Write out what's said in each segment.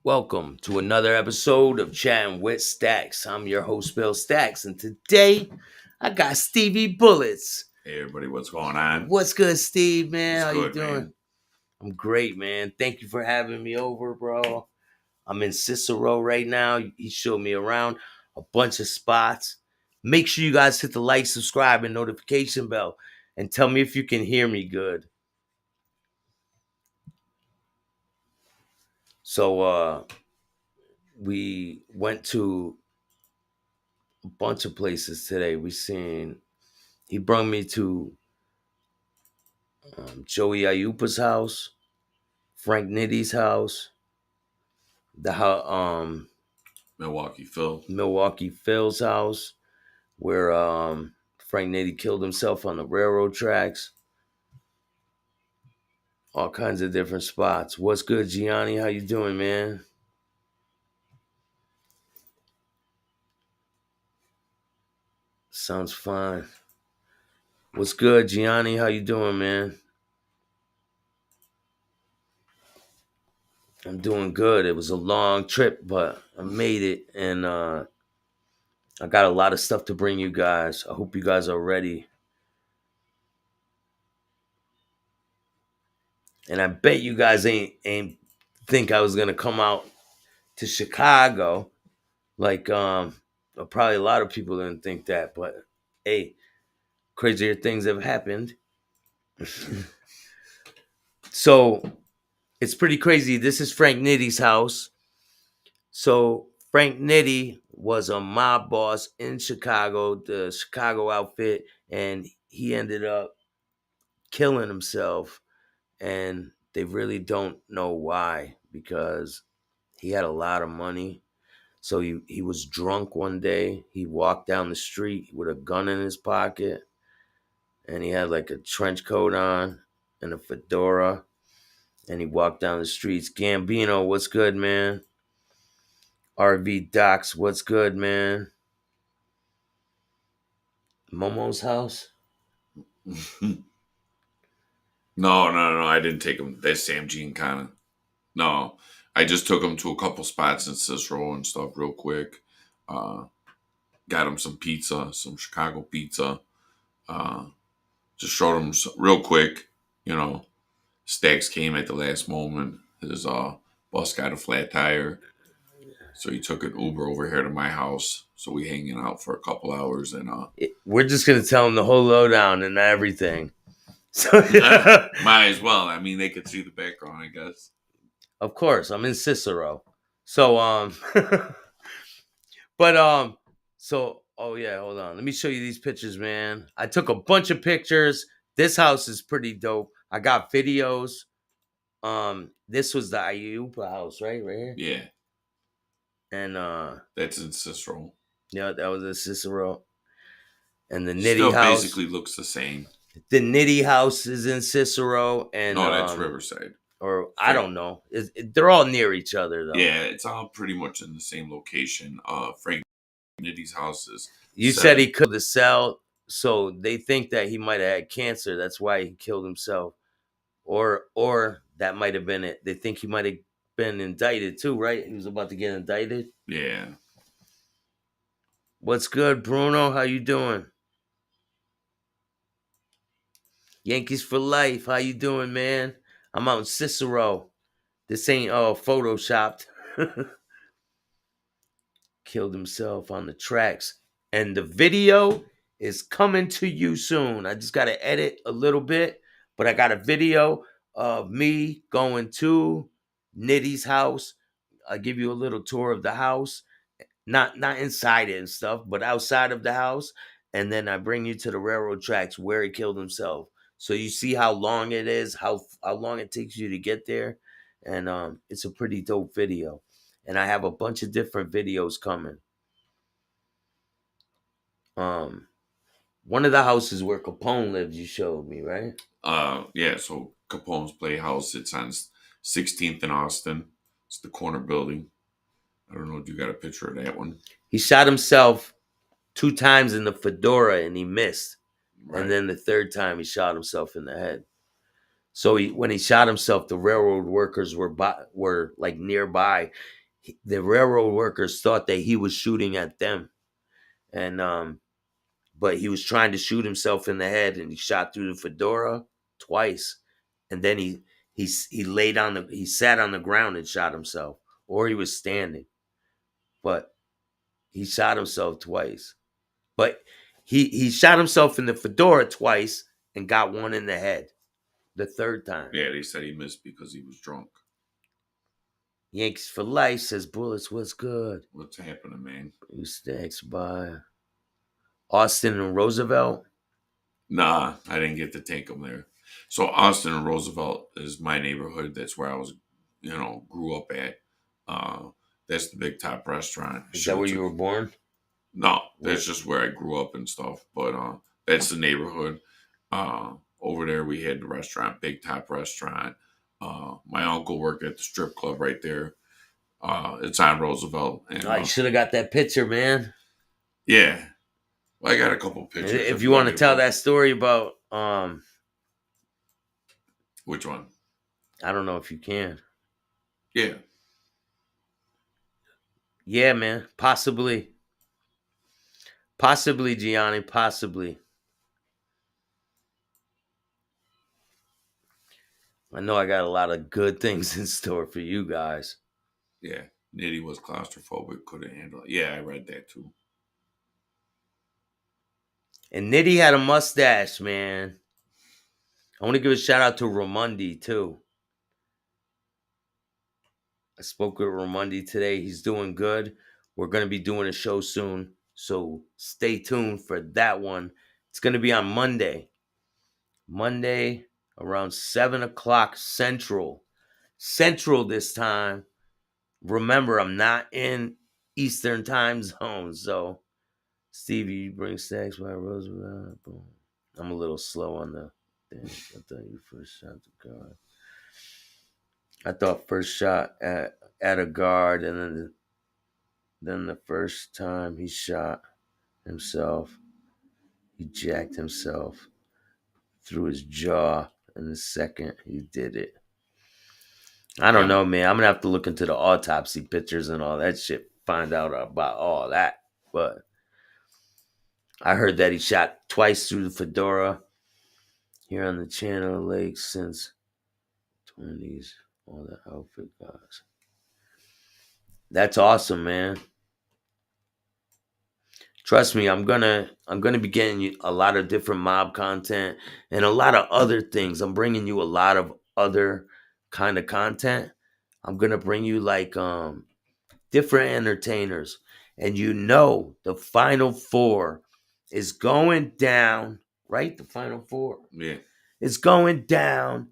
Welcome to another episode of Chatting with Staxx. I'm your host, Bill Staxx, and today I got Stevie Bullets. Hey everybody, what's going on? What's good, Steve, man? It's How good, you doing? man. I'm great, man. Thank you for having me over, bro. I'm in Cicero right now. He showed me around a bunch of spots. Make sure you guys hit the like, subscribe, and notification bell, and tell me if you can hear me good. So, we went to a bunch of places today. He brought me to Joey Ayupa's house, Frank Nitti's house, Milwaukee Phil. Milwaukee Phil's house, where Frank Nitti killed himself on the railroad tracks. All kinds of different spots. What's good, Gianni? How you doing, man? Sounds fine. What's good, Gianni? How you doing, man? I'm doing good. It was a long trip, but I made it, and I got a lot of stuff to bring you guys. I hope you guys are ready. And I bet you guys ain't think I was gonna come out to Chicago. Like probably a lot of people didn't think that, but hey, crazier things have happened. So it's pretty crazy. This is Frank Nitti's house. So Frank Nitti was a mob boss in Chicago, the Chicago outfit, and he ended up killing himself. And they really don't know why, because he had a lot of money. So he was drunk one day. He walked down the street with a gun in his pocket, and he had like a trench coat on and a fedora. And he walked down the streets. Gambino, what's good, man? RV Docs, what's good, man? Momo's house? No. I didn't take him. That's Sam Giancana. No, I just took him to a couple spots in Cicero and stuff real quick. Got him some pizza, some Chicago pizza. Just showed him real quick. Staxx came at the last moment. His bus got a flat tire. So he took an Uber over here to my house. So we hanging out for a couple hours, and We're just gonna tell him the whole lowdown and everything. So might as well. I mean, they could see the background, I guess. Of course, I'm in Cicero. So but oh yeah, hold on. Let me show you these pictures, man. I took a bunch of pictures. This house is pretty dope. I got videos. This was the Ayupa house, right here. Yeah. And that's in Cicero. Yeah, that was in Cicero. And the Nitti Still house basically looks the same. The Nitti house is in Cicero, and no, that's Riverside. Or I don't know. They're all near each other, though. Yeah, it's all pretty much in the same location. Frank Nitti's house is. You said he could sell, so they think that he might have had cancer. That's why he killed himself, or that might have been it. They think he might have been indicted too, right? He was about to get indicted. Yeah. What's good, Bruno? How you doing? Yankees for life. How you doing, man? I'm out in Cicero. This ain't photoshopped. Killed himself on the tracks. And the video is coming to you soon. I just got to edit a little bit, but I got a video of me going to Nitti's house. I'll give you a little tour of the house. Not inside it and stuff, but outside of the house. And then I bring you to the railroad tracks where he killed himself. So you see how long it is, how long it takes you to get there. And it's a pretty dope video. And I have a bunch of different videos coming. One of the houses where Capone lived, you showed me, right? Yeah, so Capone's Playhouse, it's on 16th and Austin. It's the corner building. I don't know if you got a picture of that one. He shot himself 2 times in the fedora and he missed. Right. And then the third time he shot himself in the head. So when he shot himself, the railroad workers were like nearby. The railroad workers thought that he was shooting at them, and but he was trying to shoot himself in the head, and he shot through the fedora twice, and then he sat on the ground and shot himself, or he was standing, but he shot himself twice. But he shot himself in the fedora twice and got one in the head the third time. Yeah, they said he missed because he was drunk. Yankees for life says Bullets was good. What's happening, man? You Staxx by Austin and Roosevelt. Nah, I didn't get to take him there. So Austin and Roosevelt is my neighborhood. That's where I was, grew up at. Uh, that's the Big Top restaurant. Is that where you were born? No, that's just where I grew up and stuff. But that's the neighborhood. Over there, we had the restaurant, Big Top Restaurant. My uncle worked at the strip club right there. It's on Roosevelt. And, Oh, you should have got that picture, man. yeah. Well, I got a couple pictures. If you want to tell that story about which one? I don't know if you can. Yeah. Yeah, man. Possibly. Possibly, Gianni. Possibly. I know I got a lot of good things in store for you guys. Yeah. Nitti was claustrophobic, couldn't handle it. Yeah, I read that too. And Nitti had a mustache, man. I want to give a shout out to Ramundi, too. I spoke with Ramundi today. He's doing good. We're going to be doing a show soon. So stay tuned for that one. It's going to be on Monday. Monday around 7 o'clock Central. Central this time. Remember, I'm not in Eastern time zone. So, Stevie, you bring Staxx by Roosevelt. I'm a little slow on the thing. I thought you first shot the guard. I thought first shot at a guard, and then the first time he shot himself, he jacked himself through his jaw, and the second he did it. I don't know, man. I'm gonna have to look into the autopsy pictures and all that shit, find out about all that. But I heard that he shot twice through the fedora here on the Channel Lake since 20s. All the outfit guys. That's awesome, man. Trust me, I'm gonna be getting you a lot of different mob content and a lot of other things. I'm bringing you a lot of other kind of content. I'm gonna bring you like different entertainers, and the Final Four is going down. Right, the Final Four. Yeah, is going down.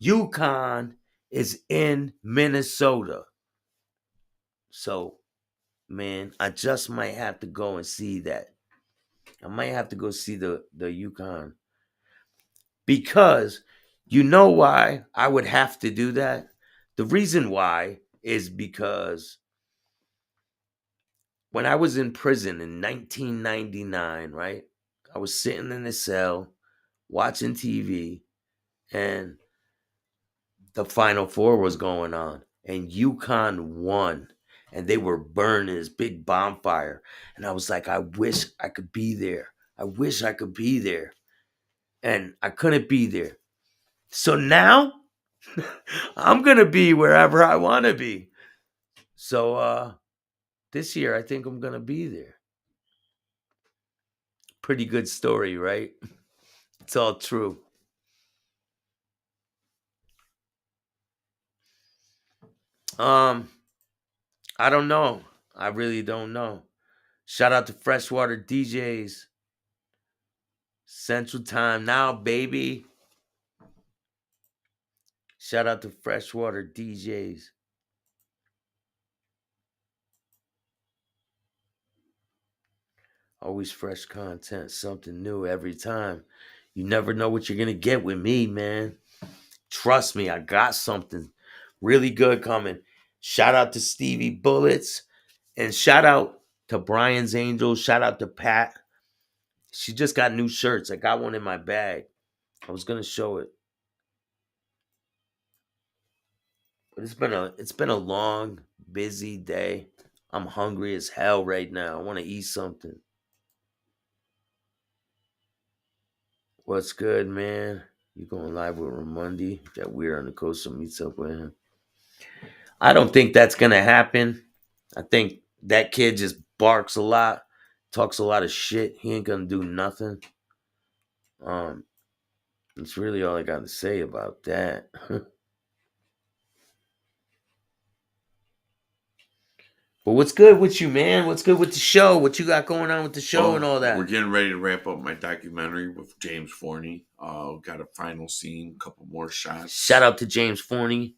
UConn is in Minnesota, so man, I just might have to go and see that. I might have to go see the UConn. Because you know why I would have to do that? The reason why is because when I was in prison in 1999, right? I was sitting in a cell watching TV, and the Final Four was going on, and UConn won. And they were burning this big bonfire. And I was like, I wish I could be there. I wish I could be there. And I couldn't be there. So now I'm going to be wherever I want to be. So this year, I think I'm going to be there. Pretty good story, right? It's all true. I don't know. I really don't know. Shout out to Freshwater DJs. Central Time now, baby. Shout out to Freshwater DJs. Always fresh content, something new every time. You never know what you're going to get with me, man. Trust me, I got something really good coming. Shout out to Stevie Bullets. And shout out to Brian's Angels. Shout out to Pat. She just got new shirts. I got one in my bag. I was going to show it. But it's been a long, busy day. I'm hungry as hell right now. I want to eat something. What's good, man? You going live with Ramundi? That weird on the coast meets up with him. I don't think that's gonna happen. I think that kid just barks a lot, talks a lot of shit. He ain't gonna do nothing. Um, that's really all I got to say about that. But what's good with you, man? What's good with the show? What you got going on with the show and Well, all we're that? getting ready to wrap up my documentary with James Forney. Got a final scene, couple more Shout shots. out to James Forney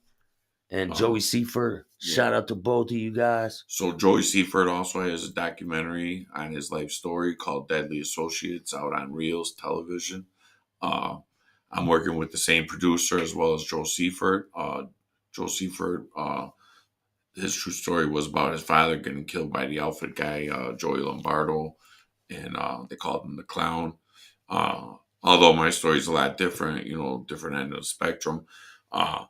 and Uh, Joey Seifert. yeah. Shout out to both of you guys. So Joey Seifert also has a documentary on his life story called Deadly Associates out on Reels Television. Uh, I'm working with the same producer as well as Joe Seifert. Joe Seifert, his true story was about his father getting killed by the outfit guy, Joey Lombardo, and they called him the clown. Uh, Although my story is a lot different, different end of the spectrum. Uh,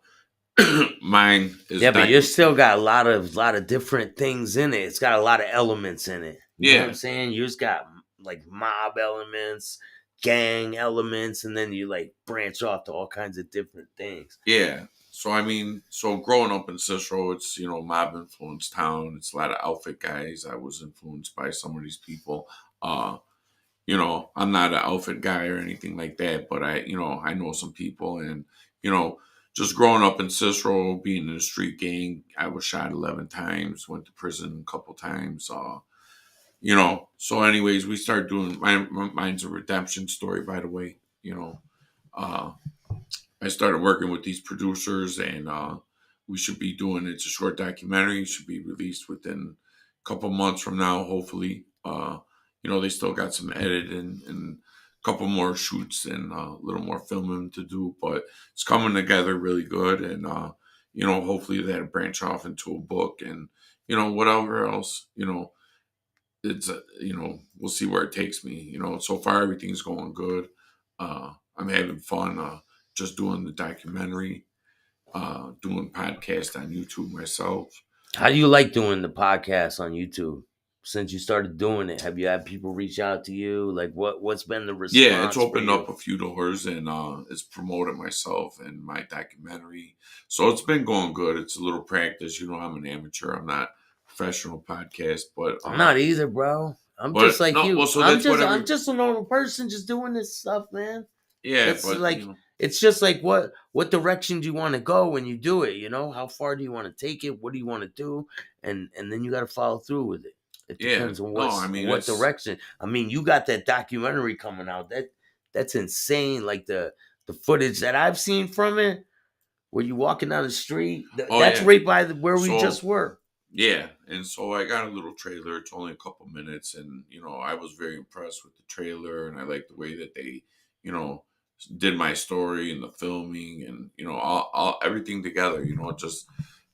Mine is Yeah, but you still got a lot of different things in it. It's got a lot of elements in it. You know what I'm yeah, saying? You just got like mob elements, gang elements, and then you like branch off to all kinds of different things. yeah. So I mean, so growing up in Cicero, it's mob influenced town. It's a lot of outfit guys. I was influenced by some of these people. Uh, I'm not an outfit guy or anything like that, but I know some people, and you know, just growing up in Cicero, being in a street gang, I was shot 11 times, went to prison a couple times. So anyways, we started doing mine's a redemption story, by the way. Uh, I started working with these producers, and we should be doing it's a short documentary. It should be released within a couple months from now, hopefully. They still got some editing and a couple more shoots and a little more filming to do, but it's coming together really good. And hopefully that'll branch off into a book and whatever else. It's we'll see where it takes me. So far everything's going good. I'm having fun. Just doing the documentary, doing podcast on YouTube myself. How do you like doing the podcast on YouTube? Since you started doing it, have you had people reach out to you? Like what's been the Yeah, it's response for opened up you? a few doors and it's promoted myself and my documentary. So it's been going good. It's a little practice. I'm an amateur. I'm not a professional podcast, but I'm not either, bro. I'm just but like no, well, you. so I'm that's what just every I'm just a normal person just doing this stuff, man. yeah, It's but like it's just like what direction do you want to go when you do it, you know? How far do you want to take it? What do you want to do? And then you got to follow through with it. It yeah, depends on no, I mean what it's direction. I mean, you got that documentary coming out. That's insane, like the footage that I've seen from it where you walking down the street. oh That's yeah. right by where we just So were. yeah, and so I got a little trailer. It's only a couple minutes, and I was very impressed with the trailer, and I like the way that they, you know, did my story and the filming, and all everything together.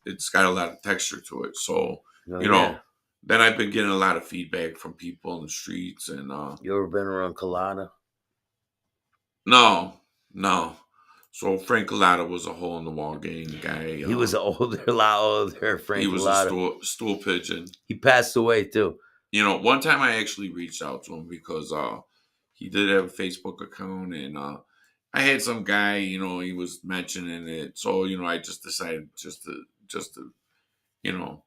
It's got a lot of texture to it. So Oh you yeah. know, then I've been getting a lot of feedback from people in the streets, and You ever been around Colada? no, no. So Frank Collada was a hole in the wall gang guy. He was older, a lot older, He Frank was a Colada. stool pigeon. He passed away too. One time I actually reached out to him because he did have a Facebook account, and I had some guy, he was mentioning it. So, I just decided just to, you know,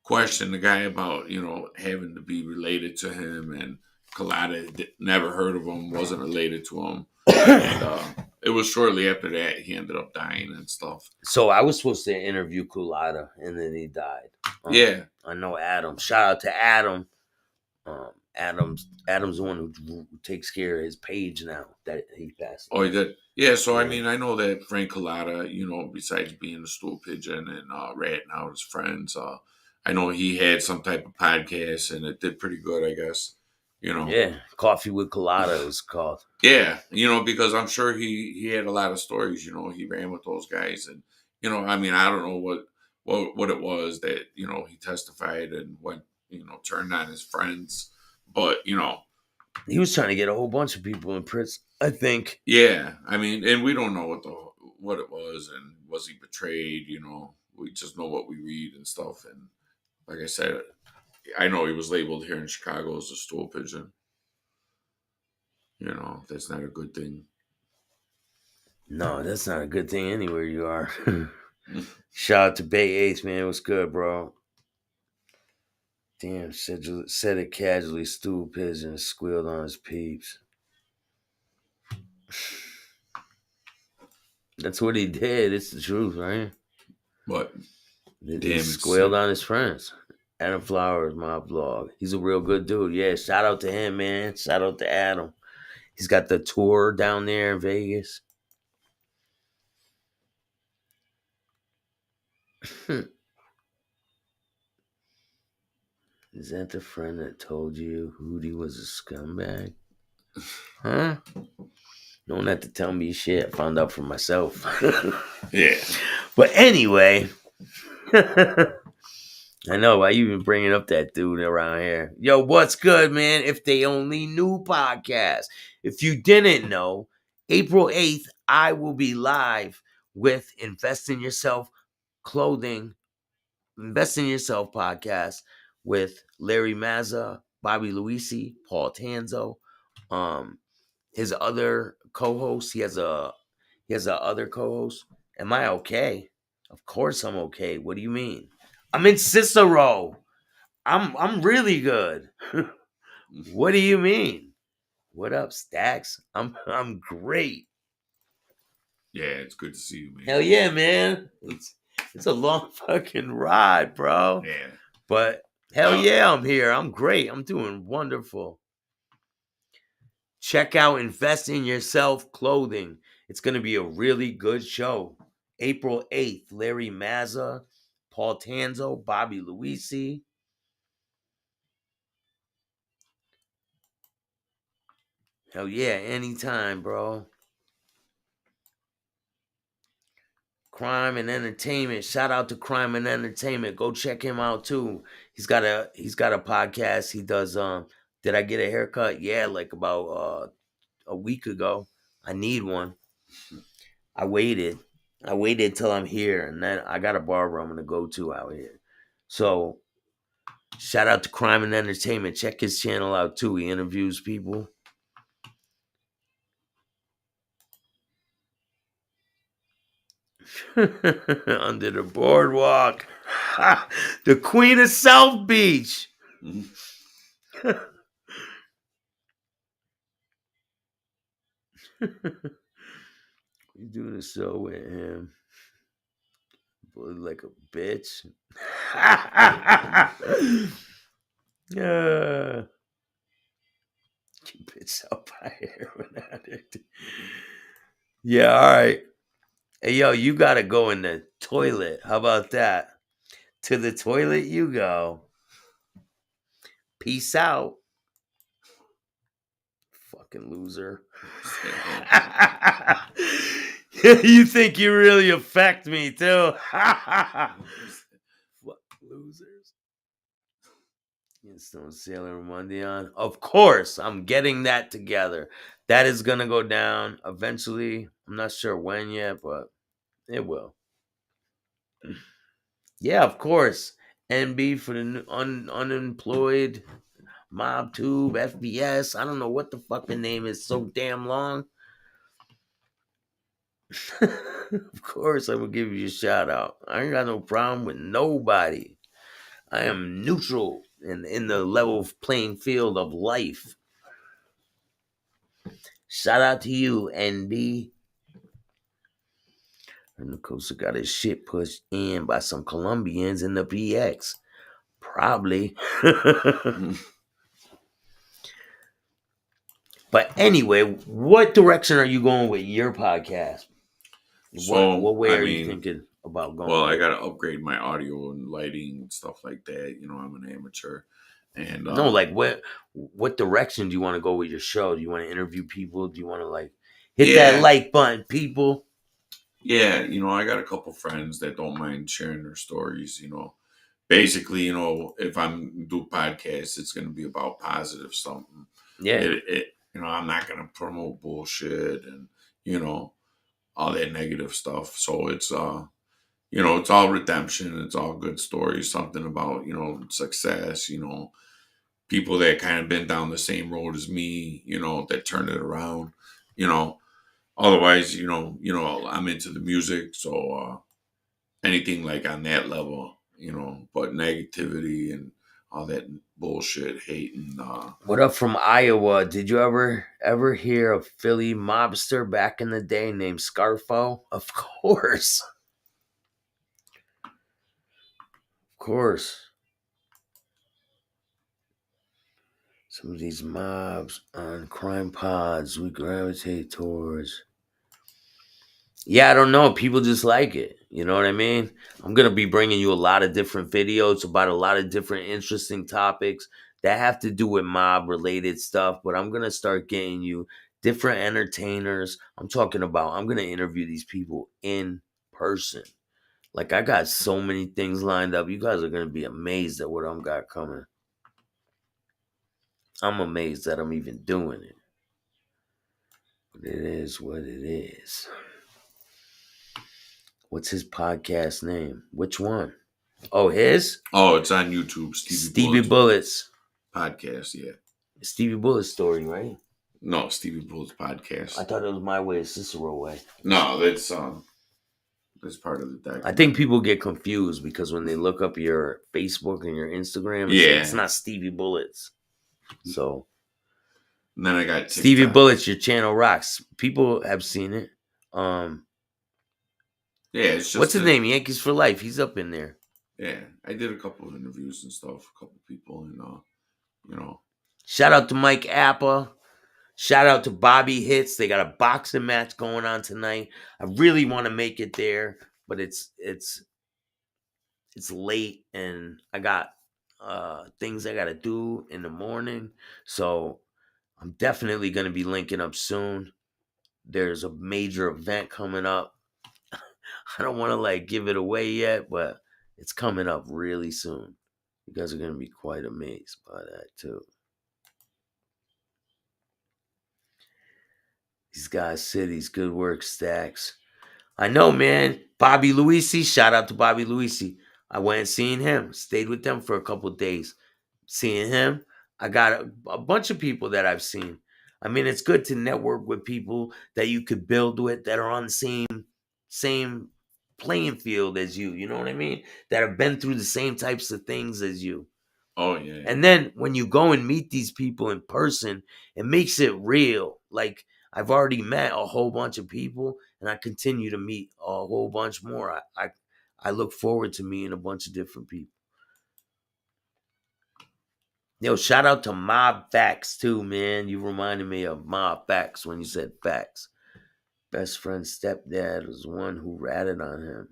question the guy about, having to be related to him, and Colada never heard of him, wasn't related to him. And it was shortly after that he ended up dying and stuff. So I was supposed to interview Kulada, and then he died. Yeah. I know Adam. Shout out to Adam. Adam's the one who takes care of his page now that he passed Oh, away. he did. Yeah, so I Yeah, mean, I know that Frank Collada, besides being a stool pigeon and ratting out his friends, I know he had some type of podcast and it did pretty good, I guess. You know, yeah. Coffee with Kulada is called. yeah, because I'm sure he had a lot of stories. He ran with those guys, and I mean, I don't know what it was that he testified and went turned on his friends, but He was trying to get a whole bunch of people in prison, I think. yeah, I mean, and we don't know what it was, and was he betrayed? We just know what we read and stuff. And like I said, I know he was labeled here in Chicago as a stool pigeon. That's not a good thing. No, that's not a good thing anywhere you are. Shout out to Bay Ace, man. What's good, bro? Damn, said it casually, stool pigeon, squealed on his peeps. That's what he did. It's the truth, right? But He damn, it's squealed on his friends. Adam Flowers, my blog. He's a real good dude. Yeah, shout out to him, man. Shout out to Adam. He's got the tour down there in Vegas. Is that the friend that told you Hootie was a scumbag? Huh? You don't have to tell me shit. I found out for myself. yeah. But anyway, I know why you even bringing up that dude around here. Yo, what's good, man? If They Only Knew podcast. If you didn't know, April 8th, I will be live with Invest in Yourself Clothing, Invest in Yourself podcast with Larry Mazza, Bobby Luisi, Paul Tanzo, his other co-host. He has a other co-host. Am I okay? Of course I'm okay. What do you mean? I'm in Cicero. I'm really good. What do you mean? What up, Staxx? I'm great. Yeah, it's good to see you, man. Hell yeah, man. It's a long fucking ride, bro. Yeah. But hell yeah, I'm here. I'm great. I'm doing wonderful. Check out Invest in Yourself Clothing. It's going to be a really good show. April 8th, Larry Mazza, Paul Tanzo, Bobby Luisi. Hell yeah, anytime, bro. Crime and Entertainment. Shout out to Crime and Entertainment. Go check him out too. He's got a podcast. He does Did I Get a Haircut? Yeah, like about a week ago. I need one. I waited till I'm here, and then I got a barber I'm gonna go to out here. So shout out to Crime and Entertainment. Check his channel out too. He interviews people. Under the boardwalk. The Queen of South Beach. You doing a show with him. Boy, like a bitch. Yeah. Bitch out by heroin addict. Yeah, all right. Hey, yo, you gotta go in the toilet. How about that? To the toilet you go. Peace out. Fucking loser. You think you really affect me, too? Fuck losers. Stone Sailor Mundion. Of course, I'm getting that together. That is gonna go down eventually. I'm not sure when yet, but it will. Yeah, of course. NB for the unemployed, MobTube, FBS. I don't know what the fuck the name is. So damn long. Of course, I will give you a shout out. I ain't got no problem with nobody. I am neutral in the level playing field of life. Shout out to you, NB. And the coaster got his shit pushed in by some Colombians in the PX. Probably. But anyway, what direction are you going with your podcast? So, what way I are you mean, thinking about going? well, I got to upgrade my audio and lighting and stuff like that. I'm an amateur. And No, like what direction do you want to go with your show? Do you want to interview people? Do you want to like hit that like button, people? Yeah, I got a couple friends that don't mind sharing their stories. Basically, if I'm do podcasts, it's going to be about positive something. Yeah. I'm not going to promote bullshit and all that negative stuff. So it's It's all redemption. It's all good stories. Something about, success, people that kind of been down the same road as me, that turn it around, you know. Otherwise, I'm into the music, so anything like on that level, but negativity and all that bullshit, hate, and What up from Iowa? Did you ever hear of Philly mobster back in the day named Scarfo? Of course. Of course. Some of these mobs on crime pods we gravitate towards. Yeah, I don't know. People just like it. You know what I mean? I'm going to be bringing you a lot of different videos about a lot of different interesting topics that have to do with mob related stuff. But I'm going to start getting you different entertainers. I'm going to interview these people in person. Like, I got so many things lined up. You guys are going to be amazed at what I'm got coming. I'm amazed that I'm even doing it. But it is what it is. What's his podcast name? Which one? Oh, his? oh, it's on YouTube. Stevie Bullets. Podcast. Yeah. Stevie Bullets story, right? No, Stevie Bullets podcast. I thought it was My Way, Cicero Way. No, that's part of the documentary. I think people get confused because when they look up your Facebook and your Instagram, it's not Stevie Bullets. So, and then I got TikTok. Stevie Bullets, your channel rocks. People have seen it. Yeah, it's just what's his name? Yankees for Life. He's up in there. Yeah, I did a couple of interviews and stuff, a couple of people, and Shout out to Mike Appa. Shout out to Bobby Hits. They got a boxing match going on tonight. I really want to make it there, but it's late and I got things I got to do in the morning. So I'm definitely going to be linking up soon. There's a major event coming up. I don't want to give it away yet, but it's coming up really soon. You guys are going to be quite amazed by that too. These guys cities, good work, Staxx. I know, man. Bobby Luisi, shout out to Bobby Luisi. I went and seen him. Stayed with them for a couple days. Seeing him, I got a bunch of people that I've seen. I mean, it's good to network with people that you could build with that are on the same playing field as you. You know what I mean? That have been through the same types of things as you. Oh, yeah. And then when you go and meet these people in person, it makes it real. Like, I've already met a whole bunch of people, and I continue to meet a whole bunch more. I look forward to meeting a bunch of different people. Yo, shout out to Mob Facts too, man. You reminded me of Mob Facts when you said facts. Best friend's stepdad was the one who ratted on him.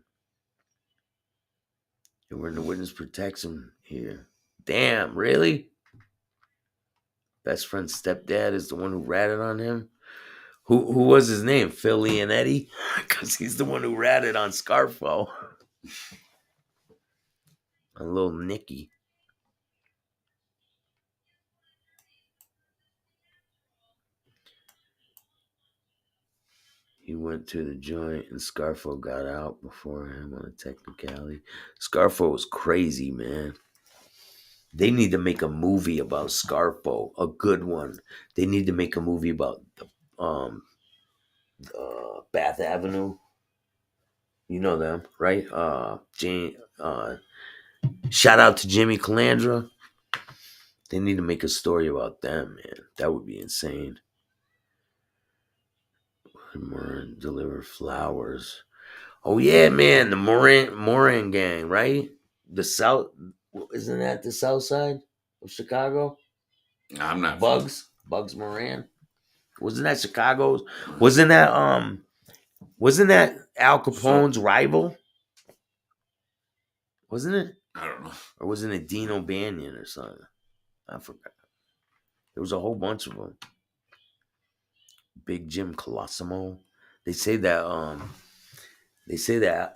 And we're in the witness protection here. Damn, really? Best friend's stepdad is the one who ratted on him? Who was his name? Phil Leonetti? Because he's the one who ratted on Scarfo. On little Nicky. He went to the joint and Scarfo got out before him on a technicality. Scarfo was crazy, man. They need to make a movie about Scarfo, a good one. They need to make a movie about Bath Avenue. You know them, right? Shout out to Jimmy Calandra. They need to make a story about them, man. That would be insane. Moran deliver flowers. Oh yeah, man, the Moran gang, right? The South, isn't that the South Side of Chicago? I'm not Bugs Moran. Wasn't that Chicago's? Wasn't that Al Capone's rival? Wasn't it? I don't know. Or wasn't it Dino Banyan or something? I forgot. There was a whole bunch of them. Big Jim Colosimo. They say that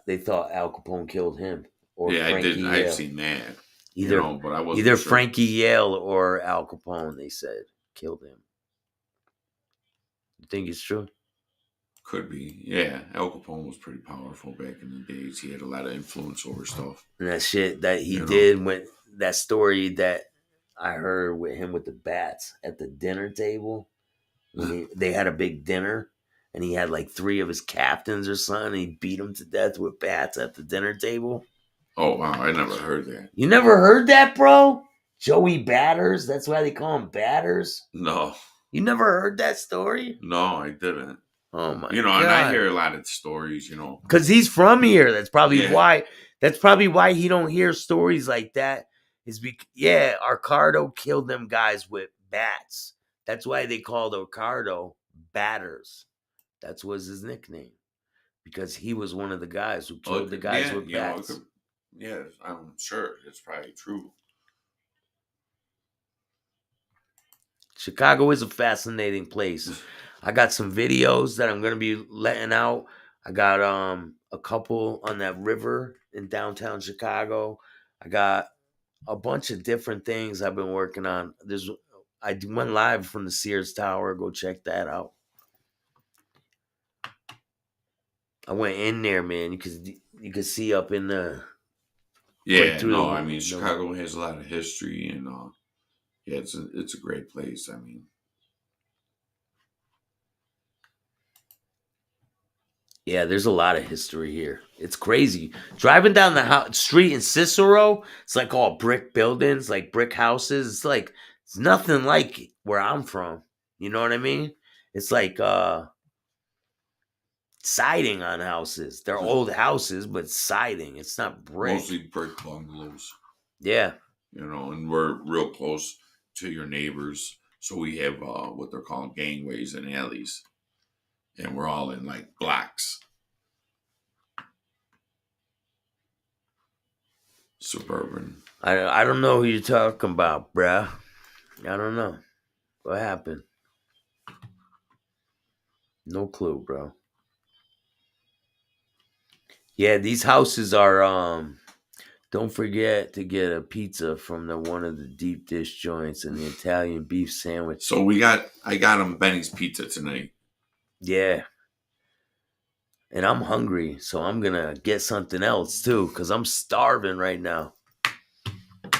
they thought Al Capone killed him. Or yeah, Frankie I did. Yale. I've seen that. But I wasn't either sure. Frankie Yale or Al Capone. They said killed him. You think it's true? Could be. Yeah, Al Capone was pretty powerful back in the days. He had a lot of influence over stuff. And that shit that he You know. did when that story that I heard with him with the bats at the dinner table when they had a big dinner and he had like three of his captains or something. And he beat them to death with bats at the dinner table. Oh wow, I never heard that. You never heard that, bro? Joey Batters. That's why they call him Batters. No, You never heard that story? no, I didn't. Oh my And I god! hear a lot of stories. Because he's from here. That's probably Yeah. why. That's probably why he don't hear stories like that. Yeah, Arcardo killed them guys with bats. That's why they called Arcardo Batters. That was his nickname because he was one of the guys who Oh, killed the guys yeah. with It bats. could. Yeah, I'm sure it's probably true. Chicago is a fascinating place. I got some videos that I'm gonna be letting out. I got a couple on that river in downtown Chicago. I got a bunch of different things I've been working on. I went live from the Sears Tower. Go check that out. I went in there, man. You could see up in the right Yeah, through no, I mean the Chicago has a lot of history, and yeah, it's a great place. I mean, yeah. There's a lot of history here. It's crazy. Driving down the street in Cicero, it's like all brick buildings, like brick houses. It's nothing like where I'm from. You know what I mean? It's like siding on houses. They're old houses, but siding. It's not mostly brick. brick bungalows. Yeah. And we're real close to your neighbors, so we have what they're calling gangways and alleys, and we're all in like blocks, suburban. I don't know who you're talking about, bruh. I don't know. What happened? No clue, bro. Yeah, these houses are don't forget to get a pizza from one of the deep dish joints and the Italian beef sandwich. So I got him Benny's Pizza tonight. Yeah. And I'm hungry, so I'm gonna get something else too, because I'm starving right now.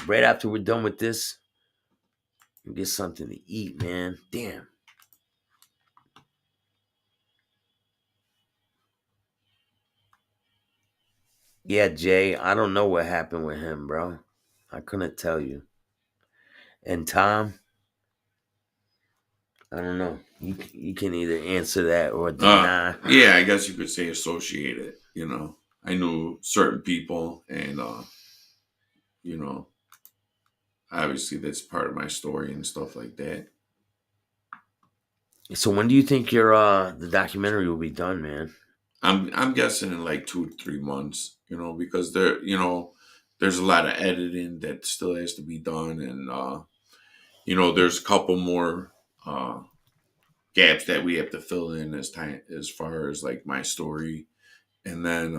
Right after we're done with this, get something to eat, man. Damn. Yeah, Jay, I don't know what happened with him, bro. I couldn't tell you. And Tom, I don't know. You can either answer that or deny. Yeah, I guess you could say associated. I knew certain people, and you know, obviously that's part of my story and stuff like that. So when do you think your the documentary will be done, man? I'm guessing in like 2 to 3 months, because there's a lot of editing that still has to be done, and there's a couple more gaps that we have to fill in as far as like my story, and then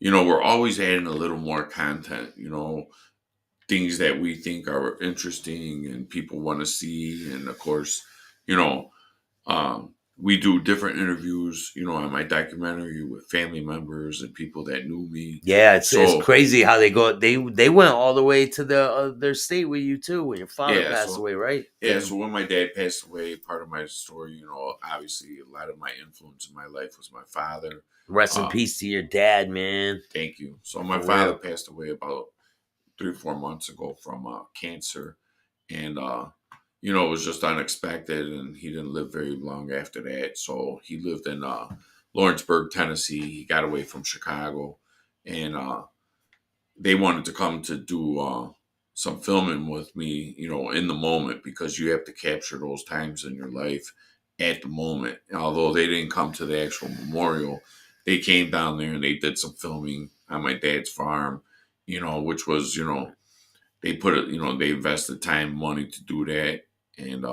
we're always adding a little more content, things that we think are interesting and people want to see, and of course, you know we do different interviews, on my documentary with family members and people that knew me. Yeah, it's So crazy how they go. They went all the way to their state with you too when your father yeah, passed away, right? yeah. So when my dad passed away, part of my story, obviously a lot of my influence in my life was my father. Rest in Uh, peace to your dad, man. Thank you. So my For father real. passed away about 3 or 4 months ago from cancer, and it was just unexpected, and he didn't live very long after that. So he lived in Lawrenceburg, Tennessee. He got away from Chicago, and they wanted to come to do some filming with me, in the moment, because you have to capture those times in your life at the moment. Although they didn't come to the actual memorial, they came down there and they did some filming on my dad's farm, which was, they put it, they invested time, money to do that. And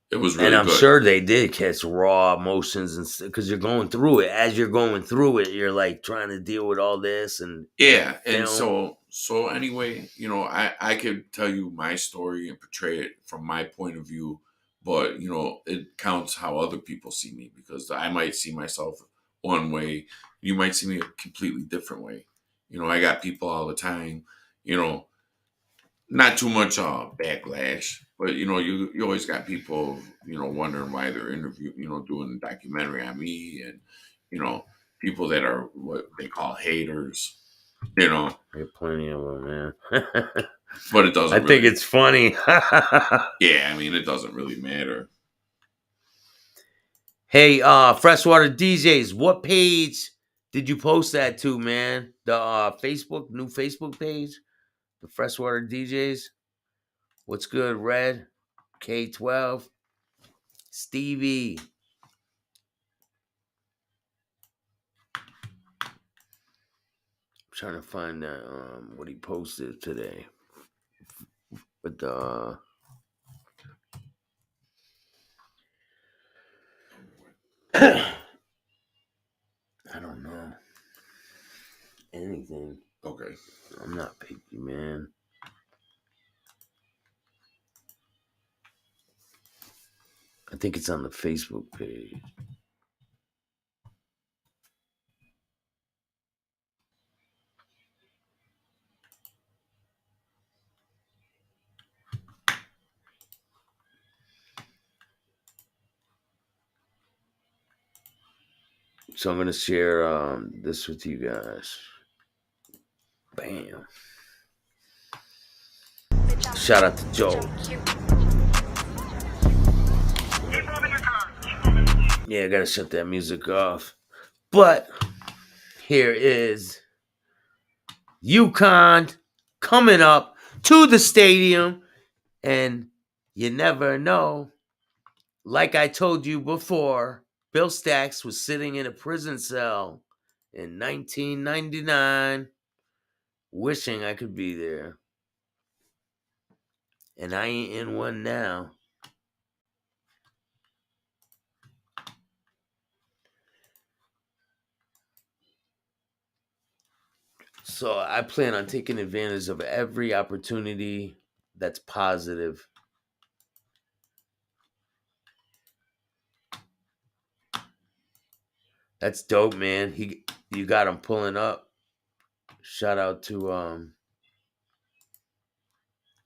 it was And really I'm good. sure they did catch raw emotions and because you're going through it. As you're going through it, you're like trying to deal with all this and Yeah. And film. so anyway, I could tell you my story and portray it from my point of view, but it counts how other people see me, because I might see myself one way, you might see me a completely different way. I got people all the time, you know, not too much backlash, but you always got people wondering why they're doing a documentary on me, and you know people that are what they call haters, you know, There are plenty of them, man. but it I doesn't think really. it's funny. Yeah, I mean, it doesn't really matter. Hey, Freshwater DJs, what page did you post that to, man? The Facebook, new Facebook page? The Freshwater DJs? What's good, Red? K12? Stevie? I'm trying to find that, what he posted today. But, I don't know. Anything. Okay. I'm not picky, man. I think it's on the Facebook page. So I'm gonna share this with you guys. Bam. Shout out to Joe. Yeah, I gotta shut that music off. But here is UConn coming up to the stadium, and you never know. Like I told you before, Bill Staxx was sitting in a prison cell in 1999, wishing I could be there. And I ain't in one now. So I plan on taking advantage of every opportunity that's positive. That's dope, man. You got him pulling up. Shout out to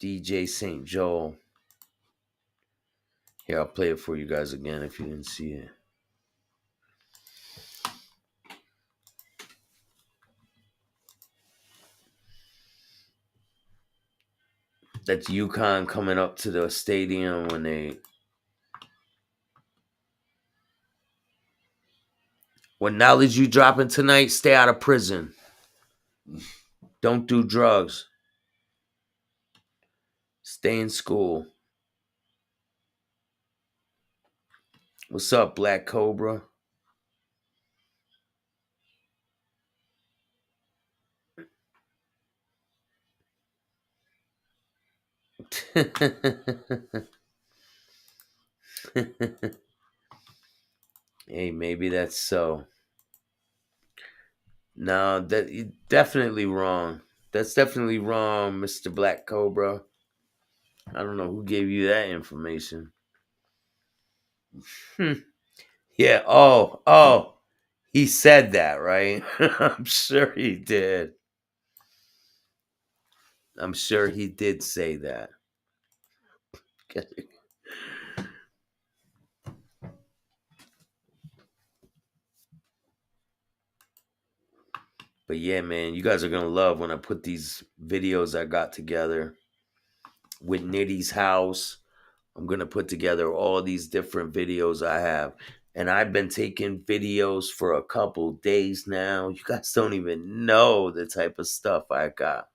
DJ St. Joel. Here, I'll play it for you guys again if you didn't see it. That's UConn coming up to the stadium when knowledge you dropping tonight, stay out of prison. Don't do drugs. Stay in school. What's up, Black Cobra? Hey, maybe that's so. No, that you're definitely wrong. That's definitely wrong, Mr. Black Cobra. I don't know who gave you that information. Yeah. Oh. He said that, right? I'm sure he did. I'm sure he did say that. But yeah, man, you guys are gonna love when I put these videos I got together with Nitty's house. I'm gonna put together all these different videos I have. And I've been taking videos for a couple days now. You guys don't even know the type of stuff I got.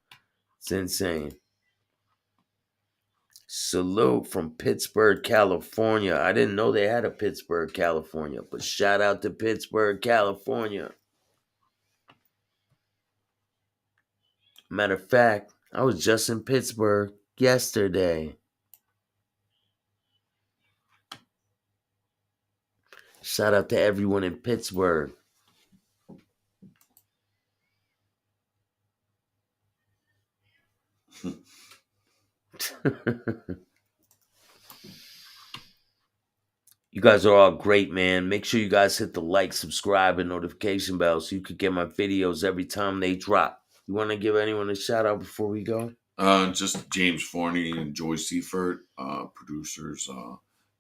It's insane. Salute from Pittsburgh, California. I didn't know they had a Pittsburgh, California, but shout out to Pittsburgh, California. Matter of fact, I was just in Pittsburgh yesterday. Shout out to everyone in Pittsburgh. You guys are all great, man. Make sure you guys hit the like, subscribe, and notification bell so you could get my videos every time they drop. You want to give anyone a shout out before we go? Just James Forney and Joy Seifert, producers,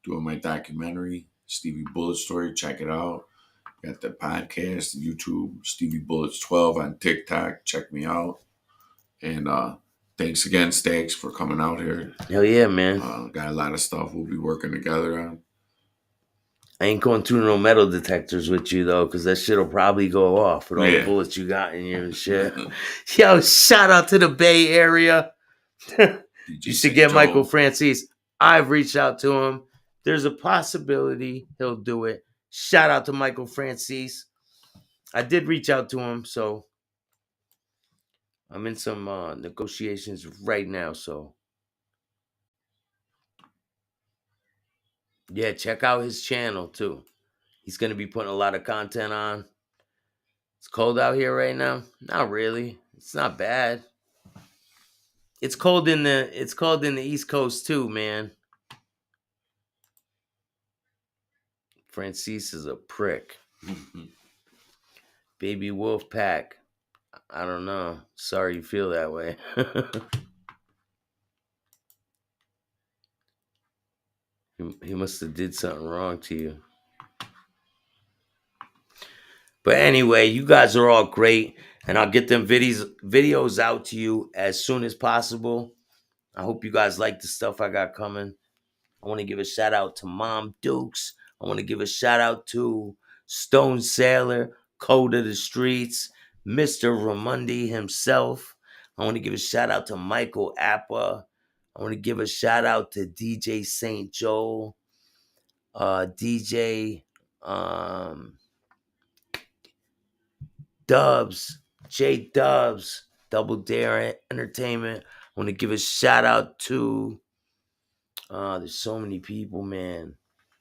doing my documentary, Stevie Bullet Story. Check it out. Got the podcast, YouTube, Stevie Bullets 12 on TikTok. Check me out. And thanks again, Staxx, for coming out here. Hell yeah, man. Got a lot of stuff we'll be working together on. I ain't going through no metal detectors with you though, because that shit'll probably go off with all the bullets you got in you and shit. Yo, shout out to the Bay Area. You should get Michael Francis. I've reached out to him. There's a possibility he'll do it. Shout out to Michael Francis. I did reach out to him, so I'm in some negotiations right now. So yeah, check out his channel too. He's gonna be putting a lot of content on. It's cold out here right now. Not really. It's not bad. It's cold in the East Coast too, man. Francis is a prick. Baby Wolf Pack. I don't know. Sorry you feel that way. He must have did something wrong to you. But anyway, you guys are all great, and I'll get them videos out to you as soon as possible. I hope you guys like the stuff I got coming. I want to give a shout out to Mom Dukes. I want to give a shout out to Stone Sailor, Code of the Streets, Mr. Ramundi himself. I want to give a shout out to Michael Appa. I want to give a shout out to DJ St. Joel, DJ Dubs, J Dubs, Double Dare Entertainment. I want to give a shout out to there's so many people, man.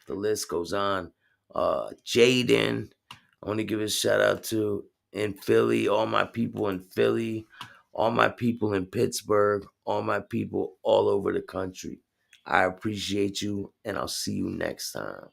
The list goes on. Jaden. I want to give a shout out to in Philly, all my people in Philly, all my people in Pittsburgh, all my people all over the country. I appreciate you, and I'll see you next time.